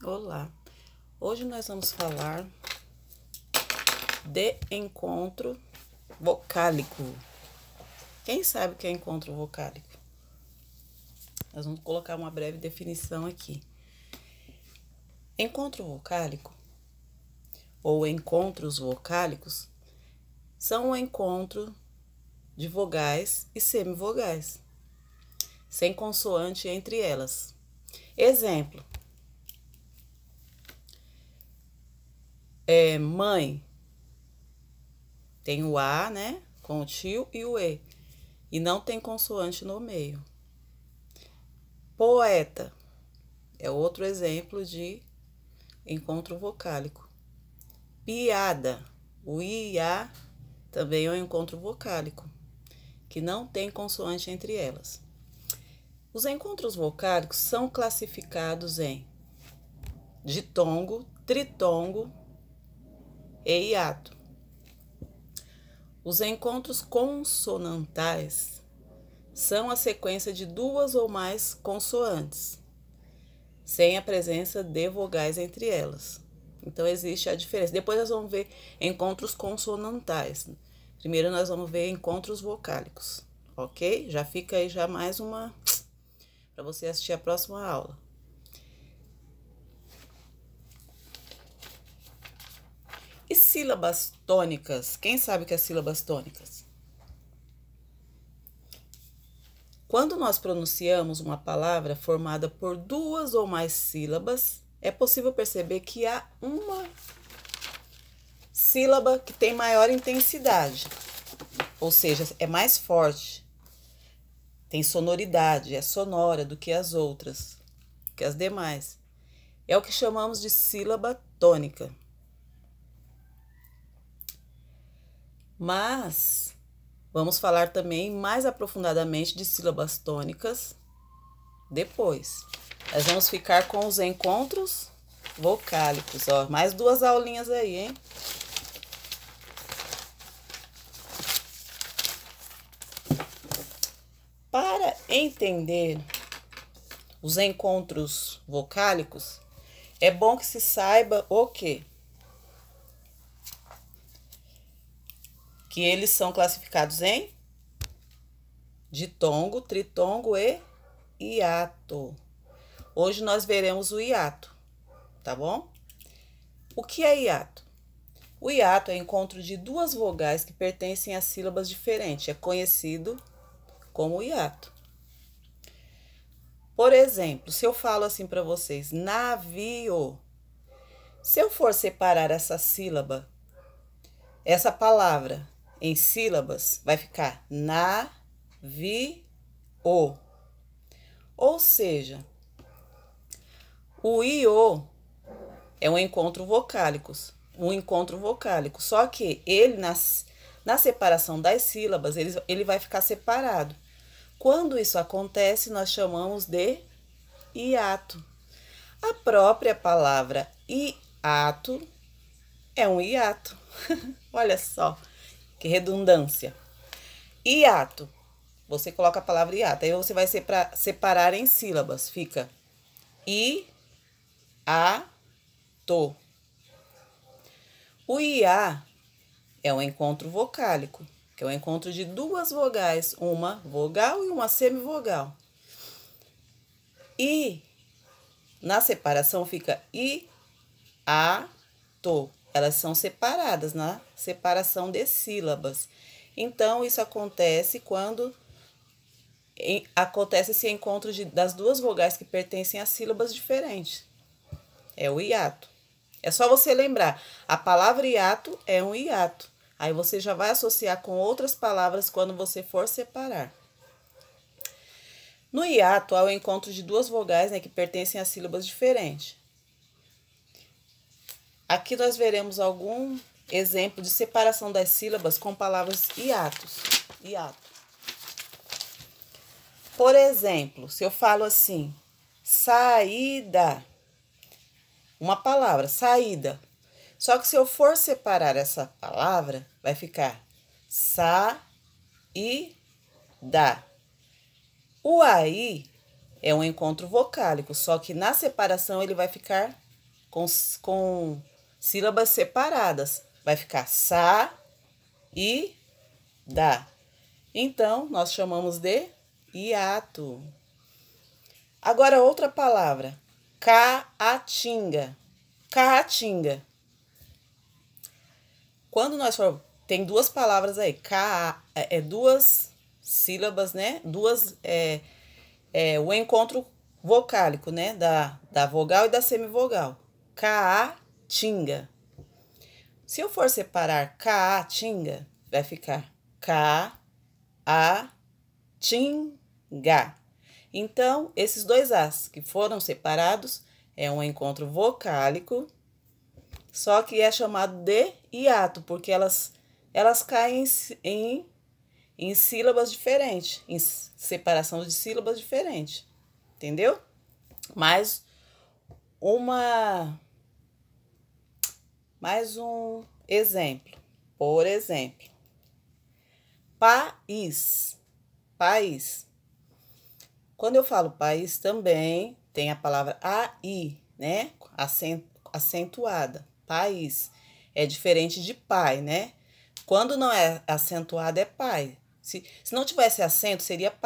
Olá, hoje nós vamos falar de encontro vocálico. Quem sabe o que é encontro vocálico? Nós vamos colocar uma breve definição aqui. Encontro vocálico ou encontros vocálicos são o encontro de vogais e semivogais, sem consoante entre elas. Exemplo: mãe, tem o A, né, com o tio e o E, e não tem consoante no meio. Poeta é outro exemplo de encontro vocálico. Piada, o I e A também é um encontro vocálico, que não tem consoante entre elas. Os encontros vocálicos são classificados em ditongo, tritongo e hiato. Os encontros consonantais são a sequência de duas ou mais consoantes, sem a presença de vogais entre elas. Então, existe a diferença. Depois nós vamos ver encontros consonantais. Primeiro nós vamos ver encontros vocálicos, ok? Já fica aí já mais uma para você assistir a próxima aula. E sílabas tônicas? Quem sabe o que é sílabas tônicas? Quando nós pronunciamos uma palavra formada por duas ou mais sílabas, é possível perceber que há uma sílaba que tem maior intensidade, ou seja, é mais forte, tem sonoridade, é sonora do que as outras, que as demais. É o que chamamos de sílaba tônica. Mas vamos falar também mais aprofundadamente de sílabas tônicas depois. Nós vamos ficar com os encontros vocálicos, ó. Mais duas aulinhas aí, hein? Para entender os encontros vocálicos, é bom que se saiba o quê? Que eles são classificados em ditongo, tritongo e hiato. Hoje nós veremos o hiato, tá bom? O que é hiato? O hiato é o encontro de duas vogais que pertencem a sílabas diferentes. É conhecido como hiato. Por exemplo, se eu falo assim para vocês, navio. Se eu for separar essa sílaba, essa palavra em sílabas, vai ficar navio. Ou seja, o io é um encontro vocálico, só que ele, na separação das sílabas, ele vai ficar separado. Quando isso acontece, nós chamamos de hiato. A própria palavra hiato é um hiato. Olha só, que redundância. Hiato. Você coloca a palavra hiato, aí você vai separar em sílabas. Fica i, a, to. O IA é um encontro vocálico, que é o encontro de duas vogais, uma vogal e uma semivogal. E na separação fica i, a, to. Elas são separadas na separação de sílabas. Então, isso acontece quando acontece esse encontro das duas vogais que pertencem a sílabas diferentes. É o hiato. É só você lembrar, a palavra hiato é um hiato. Aí você já vai associar com outras palavras quando você for separar. No hiato, há o encontro de duas vogais, né, que pertencem a sílabas diferentes. Aqui nós veremos algum exemplo de separação das sílabas com palavras hiatos. Hiato. Por exemplo, se eu falo assim, saída, uma palavra, saída. Só que se eu for separar essa palavra, vai ficar sa-i-da. O aí é um encontro vocálico, só que na separação ele vai ficar com sílabas separadas. Vai ficar sa e da. Então, nós chamamos de hiato. Agora, outra palavra. Caatinga. Caatinga. Quando nós for... Tem duas palavras aí. Duas sílabas, né? O encontro vocálico, né? Da vogal e da semivogal. Caatinga. Se eu for separar caatinga, vai ficar caatinga. Então, esses dois As que foram separados é um encontro vocálico, só que é chamado de hiato, porque elas caem em sílabas diferentes, em separação de sílabas diferentes, entendeu? Mais um exemplo. Por exemplo, país. País. Quando eu falo país, também tem a palavra AI, né? Acentuada. País. É diferente de pai, né? Quando não é acentuada, é pai. Se não tivesse acento, seria pai.